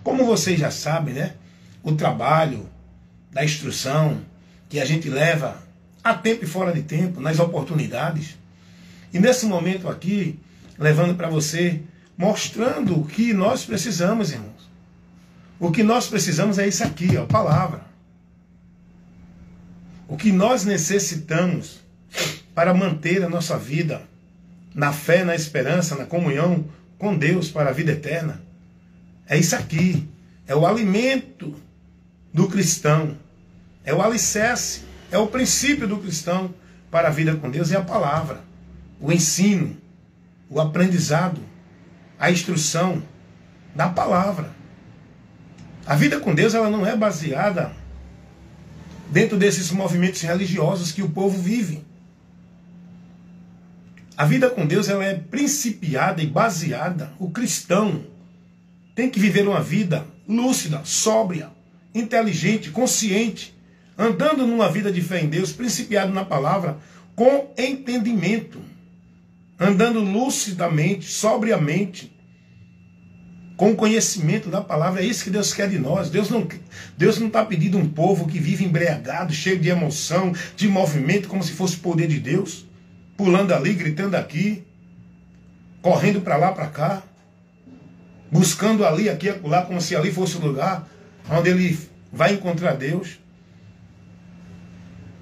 Como vocês já sabem, né? O trabalho da instrução que a gente leva a tempo e fora de tempo, nas oportunidades. E nesse momento aqui, levando para você, mostrando o que nós precisamos, irmãos. O que nós precisamos é isso aqui, ó, a palavra. O que nós necessitamos para manter a nossa vida na fé, na esperança, na comunhão com Deus para a vida eterna. É isso aqui. É o alimento do cristão. É o alicerce. É o princípio do cristão para a vida com Deus. É a palavra. O ensino. O aprendizado. A instrução da palavra. A vida com Deus ela não é baseada dentro desses movimentos religiosos que o povo vive. A vida com Deus ela é principiada e baseada. O cristão tem que viver uma vida lúcida, sóbria, inteligente, consciente, andando numa vida de fé em Deus, principiado na palavra, com entendimento, andando lucidamente, sobriamente, com conhecimento da palavra. É isso que Deus quer de nós. Deus não está pedindo um povo que vive embriagado, cheio de emoção, de movimento, como se fosse o poder de Deus, pulando ali, gritando aqui, correndo para lá, para cá, buscando ali, aqui, acolá, como se ali fosse o lugar onde ele vai encontrar Deus.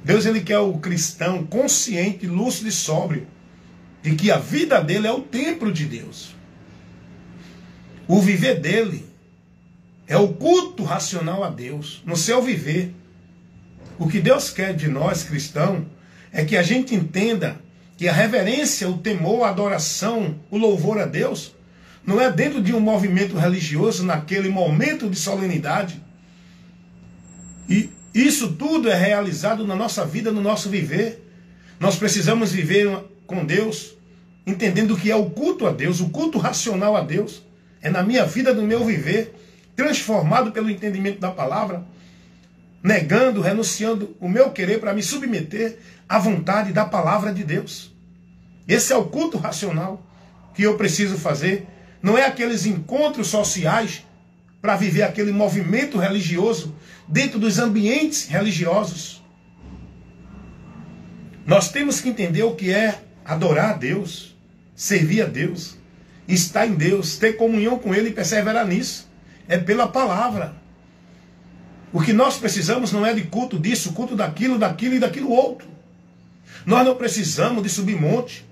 Deus ele quer o cristão consciente, lúcido e sóbrio, de que a vida dele é o templo de Deus. O viver dele é o culto racional a Deus, no seu viver. O que Deus quer de nós, cristãos, é que a gente entenda que a reverência, o temor, a adoração, o louvor a Deus, não é dentro de um movimento religioso, naquele momento de solenidade. E isso tudo é realizado na nossa vida, no nosso viver. Nós precisamos viver com Deus, entendendo o que é o culto a Deus, o culto racional a Deus. É na minha vida, no meu viver, transformado pelo entendimento da palavra, negando, renunciando o meu querer para me submeter à vontade da palavra de Deus. Esse é o culto racional que eu preciso fazer. Não é aqueles encontros sociais para viver aquele movimento religioso dentro dos ambientes religiosos. Nós temos que entender o que é adorar a Deus, servir a Deus, estar em Deus, ter comunhão com Ele e perseverar nisso. É pela palavra. O que nós precisamos não é de culto disso, culto daquilo, daquilo e daquilo outro. Nós não precisamos de subir monte,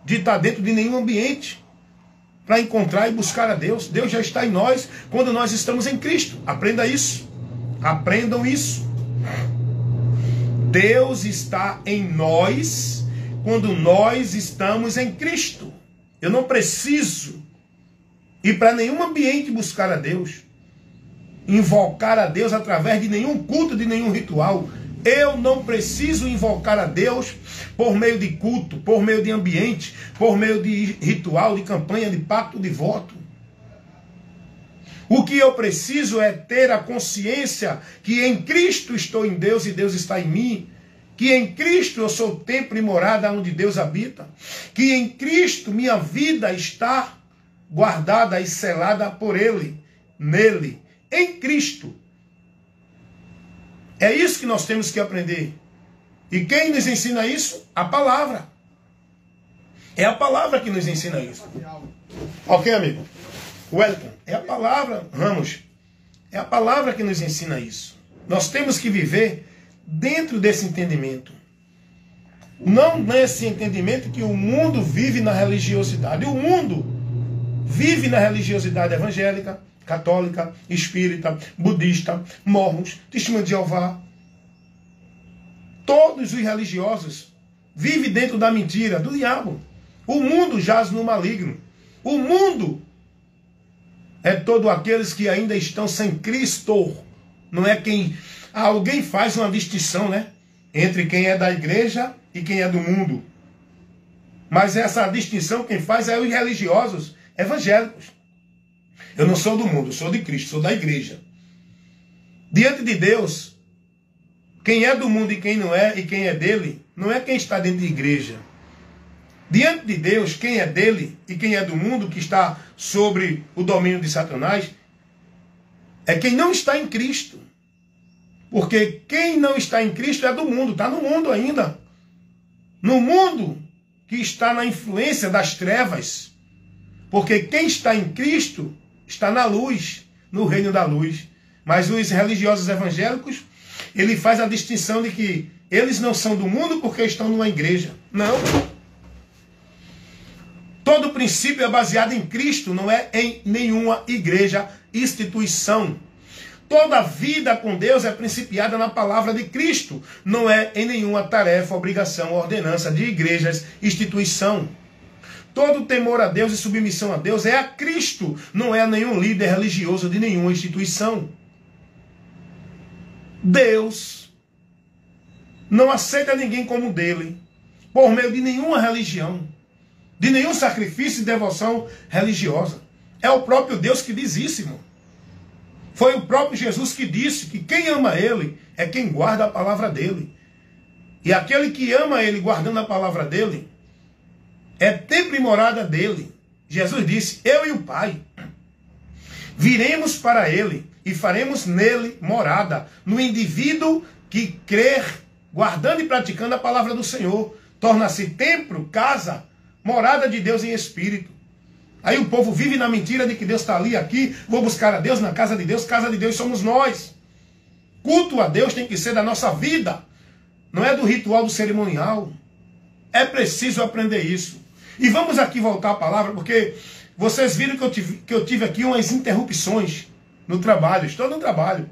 de estar dentro de nenhum ambiente para encontrar e buscar a Deus. Deus já está em nós quando nós estamos em Cristo. Aprenda isso. Aprendam isso. Deus está em nós quando nós estamos em Cristo. Eu não preciso ir para nenhum ambiente buscar a Deus, invocar a Deus através de nenhum culto, de nenhum ritual. Eu não preciso invocar a Deus por meio de culto, por meio de ambiente, por meio de ritual, de campanha, de pacto, de voto. O que eu preciso é ter a consciência que em Cristo estou em Deus e Deus está em mim. Que em Cristo eu sou templo e morada onde Deus habita. Que em Cristo minha vida está guardada e selada por Ele, nele, em Cristo. É isso que nós temos que aprender. E quem nos ensina isso? A palavra. É a palavra que nos ensina isso. Ok, amigo? Wellington, é a palavra, Ramos. É a palavra que nos ensina isso. Nós temos que viver dentro desse entendimento. Não nesse entendimento que o mundo vive na religiosidade. O mundo vive na religiosidade evangélica, católica, espírita, budista, mormons, testemunho de Jeová. Todos os religiosos vivem dentro da mentira, do diabo. O mundo jaz no maligno. O mundo é todo aqueles que ainda estão sem Cristo. Não é quem... Alguém faz uma distinção, né? Entre quem é da igreja e quem é do mundo. Mas essa distinção quem faz é os religiosos evangélicos. Eu não sou do mundo, eu sou de Cristo, sou da igreja. Diante de Deus, quem é do mundo e quem não é, e quem é dele, não é quem está dentro de igreja. Diante de Deus, quem é dele e quem é do mundo, que está sobre o domínio de Satanás, é quem não está em Cristo. Porque quem não está em Cristo é do mundo, está no mundo ainda. No mundo que está na influência das trevas. Porque quem está em Cristo está na luz, no reino da luz. Mas os religiosos evangélicos, ele faz a distinção de que eles não são do mundo porque estão numa igreja. Não. Todo princípio é baseado em Cristo, não é em nenhuma igreja, instituição. Toda vida com Deus é principiada na palavra de Cristo, não é em nenhuma tarefa, obrigação, ordenança de igrejas, instituição. Todo temor a Deus e submissão a Deus é a Cristo, não é a nenhum líder religioso de nenhuma instituição. Deus não aceita ninguém como dele, por meio de nenhuma religião, de nenhum sacrifício e devoção religiosa. É o próprio Deus que diz isso, irmão. Foi o próprio Jesus que disse que quem ama ele é quem guarda a palavra dele. E aquele que ama ele guardando a palavra dele é templo e morada dele. Jesus disse, eu e o Pai viremos para ele e faremos nele morada, no indivíduo que crer, guardando e praticando a palavra do Senhor. Torna-se templo, casa, morada de Deus em espírito. Aí o povo vive na mentira de que Deus está ali, aqui, vou buscar a Deus na casa de Deus somos nós. Culto a Deus tem que ser da nossa vida, não é do ritual do cerimonial. É preciso aprender isso. E vamos aqui voltar à palavra, porque vocês viram que eu tive aqui umas interrupções no trabalho, estou no trabalho.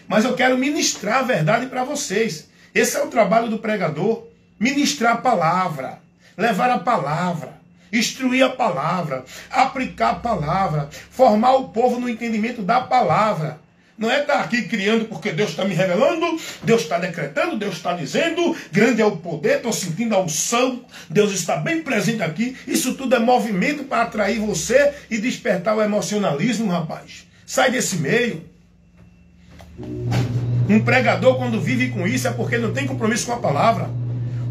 Mas eu quero ministrar a verdade para vocês. Esse é o trabalho do pregador, ministrar a palavra, levar a palavra, instruir a palavra, aplicar a palavra, formar o povo no entendimento da palavra. Não é estar aqui criando porque Deus está me revelando, Deus está decretando, Deus está dizendo, grande é o poder, estou sentindo a unção, Deus está bem presente aqui. Isso tudo é movimento para atrair você e despertar o emocionalismo, rapaz. Sai desse meio. Um pregador, quando vive com isso, é porque não tem compromisso com a palavra.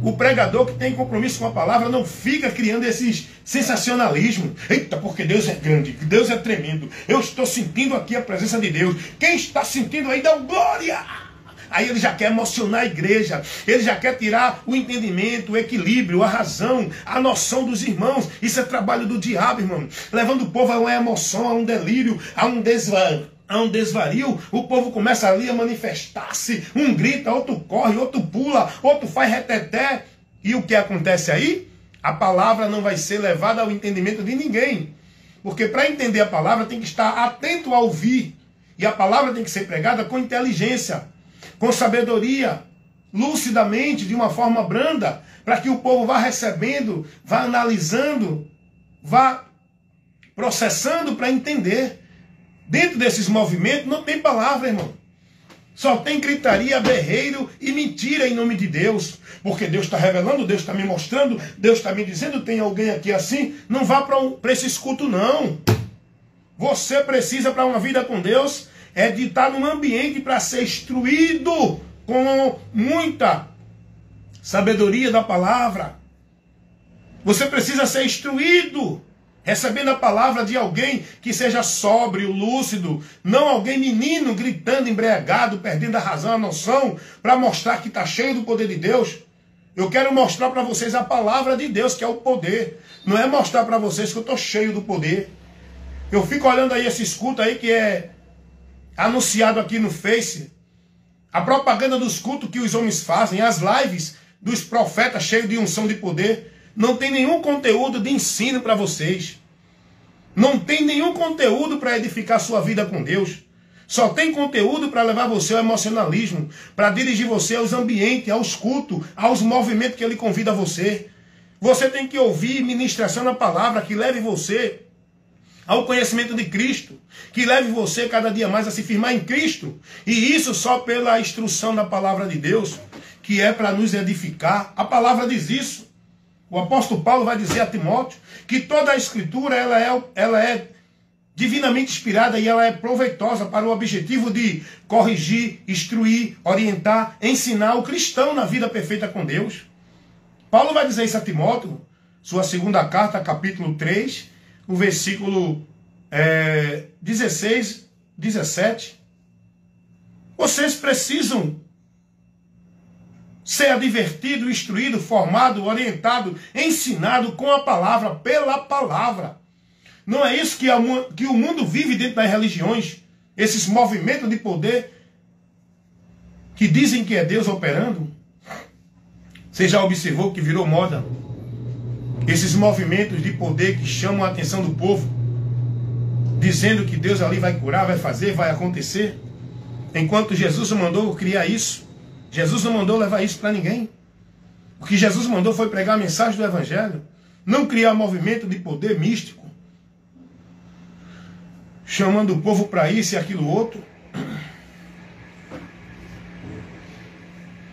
O pregador que tem compromisso com a palavra não fica criando esses sensacionalismos. Eita, porque Deus é grande, Deus é tremendo. Eu estou sentindo aqui a presença de Deus. Quem está sentindo aí, dá glória. Aí ele já quer emocionar a igreja. Ele já quer tirar o entendimento, o equilíbrio, a razão, a noção dos irmãos. Isso é trabalho do diabo, irmão. Levando o povo a uma emoção, a um delírio, a um desvario, o povo começa ali a manifestar-se, um grita, outro corre, outro pula, outro faz reteté, e o que acontece aí? A palavra não vai ser levada ao entendimento de ninguém, porque para entender a palavra tem que estar atento a ouvir, e a palavra tem que ser pregada com inteligência, com sabedoria, lucidamente, de uma forma branda, para que o povo vá recebendo, vá analisando, vá processando para entender. Dentro desses movimentos não tem palavra, irmão. Só tem gritaria, berreiro e mentira em nome de Deus. Porque Deus está revelando, Deus está me mostrando, Deus está me dizendo, tem alguém aqui assim. Não vá para esse escuto, não. Você precisa, para uma vida com Deus, é de estar num ambiente para ser instruído com muita sabedoria da palavra. Você precisa ser instruído, recebendo a palavra de alguém que seja sóbrio, lúcido, não alguém menino gritando, embriagado, perdendo a razão, a noção, para mostrar que está cheio do poder de Deus. Eu quero mostrar para vocês a palavra de Deus, que é o poder. Não é mostrar para vocês que eu estou cheio do poder. Eu fico olhando aí esse culto aí que é anunciado aqui no Face, a propaganda dos cultos que os homens fazem, as lives dos profetas cheios de unção de poder. Não tem nenhum conteúdo de ensino para vocês. Não tem nenhum conteúdo para edificar sua vida com Deus. Só tem conteúdo para levar você ao emocionalismo, para dirigir você aos ambientes, aos cultos, aos movimentos que ele convida você. Você tem que ouvir ministração na palavra que leve você ao conhecimento de Cristo, que leve você cada dia mais a se firmar em Cristo. E isso só pela instrução da palavra de Deus, que é para nos edificar. A palavra diz isso. O apóstolo Paulo vai dizer a Timóteo que toda a escritura ela é divinamente inspirada e ela é proveitosa para o objetivo de corrigir, instruir, orientar, ensinar o cristão na vida perfeita com Deus. Paulo vai dizer isso a Timóteo, sua segunda carta, capítulo 3, o versículo 16, 17. Vocês precisam ser advertido, instruído, formado, orientado, ensinado com a palavra, pela palavra. Não é isso que o mundo vive dentro das religiões, esses movimentos de poder que dizem que é Deus operando. Você já observou que virou moda? Esses movimentos de poder que chamam a atenção do povo, dizendo que Deus ali vai curar, vai fazer, vai acontecer. Enquanto Jesus não mandou criar isso, Jesus não mandou levar isso para ninguém. O que Jesus mandou foi pregar a mensagem do Evangelho, não criar movimento de poder místico, chamando o povo para isso e aquilo outro.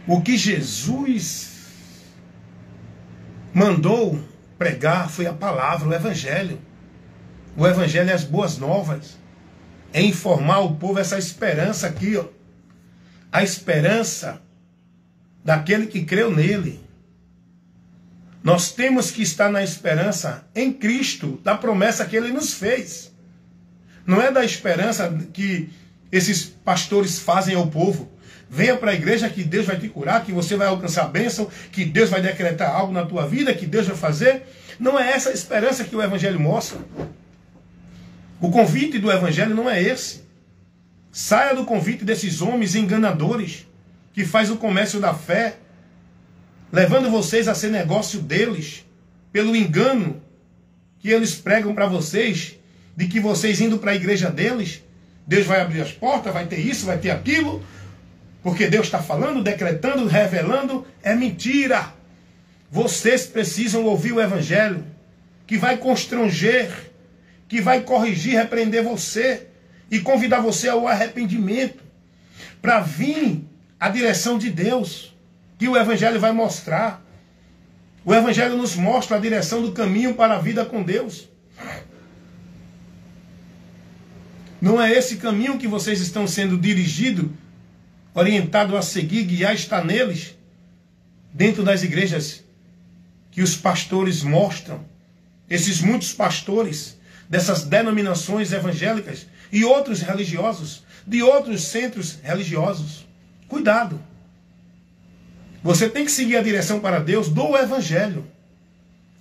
O que Jesus mandou pregar foi a palavra, o Evangelho. O Evangelho é as boas novas. É informar o povo essa esperança aqui, ó. A esperança daquele que creu nele. Nós temos que estar na esperança em Cristo, da promessa que ele nos fez. Não é da esperança que esses pastores fazem ao povo. Venha para a igreja que Deus vai te curar, que você vai alcançar a bênção, que Deus vai decretar algo na tua vida, que Deus vai fazer. Não é essa a esperança que o Evangelho mostra. O convite do Evangelho não é esse. Saia do convite desses homens enganadores que faz o comércio da fé, levando vocês a ser negócio deles, pelo engano que eles pregam para vocês, de que vocês indo para a igreja deles, Deus vai abrir as portas, vai ter isso, vai ter aquilo, porque Deus está falando, decretando, revelando. É mentira. Vocês precisam ouvir o Evangelho, que vai constranger, que vai corrigir, repreender você e convidar você ao arrependimento, para vir a direção de Deus, que o Evangelho vai mostrar. O Evangelho nos mostra a direção do caminho para a vida com Deus. Não é esse caminho que vocês estão sendo dirigidos, orientados a seguir, guiar, está neles, dentro das igrejas que os pastores mostram, esses muitos pastores dessas denominações evangélicas e outros religiosos, de outros centros religiosos. Cuidado. Você tem que seguir a direção para Deus do Evangelho,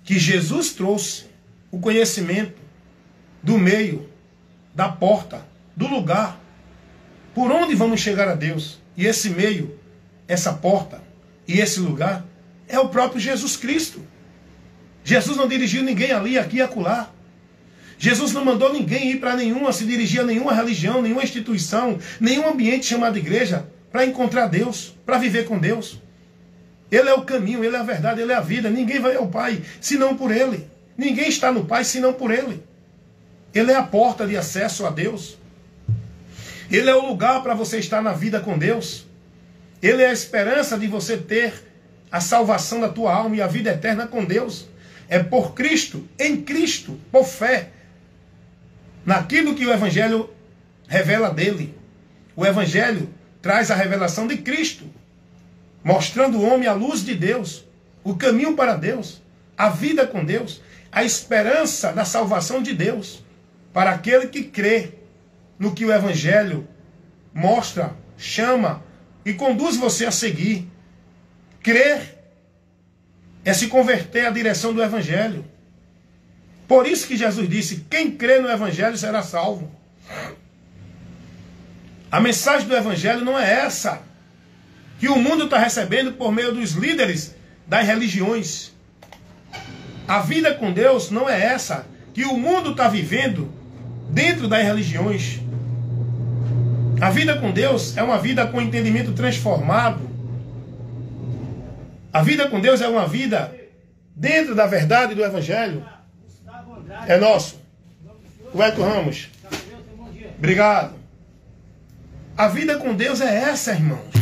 que Jesus trouxe, o conhecimento do meio, da porta, do lugar, por onde vamos chegar a Deus. E esse meio, essa porta e esse lugar é o próprio Jesus Cristo. Jesus não dirigiu ninguém ali, aqui e acolá. Jesus não mandou ninguém ir para nenhuma, se dirigir a nenhuma religião, nenhuma instituição, nenhum ambiente chamado igreja, para encontrar Deus, para viver com Deus. Ele é o caminho, Ele é a verdade, Ele é a vida. Ninguém vai ao Pai senão por Ele. Ninguém está no Pai senão por Ele. Ele é a porta de acesso a Deus. Ele é o lugar para você estar na vida com Deus. Ele é a esperança de você ter a salvação da tua alma e a vida eterna com Deus. É por Cristo, em Cristo, por fé, naquilo que o Evangelho revela dele. O Evangelho traz a revelação de Cristo, mostrando o homem a luz de Deus, o caminho para Deus, a vida com Deus, a esperança da salvação de Deus, para aquele que crê no que o Evangelho mostra, chama e conduz você a seguir. Crer é se converter à direção do Evangelho. Por isso que Jesus disse, quem crê no Evangelho será salvo. A mensagem do Evangelho não é essa que o mundo está recebendo por meio dos líderes das religiões. A vida com Deus não é essa que o mundo está vivendo dentro das religiões. A vida com Deus é uma vida com entendimento transformado. A vida com Deus é uma vida dentro da verdade do Evangelho. É nosso. O Eco Ramos. Obrigado. A vida com Deus é essa, irmãos.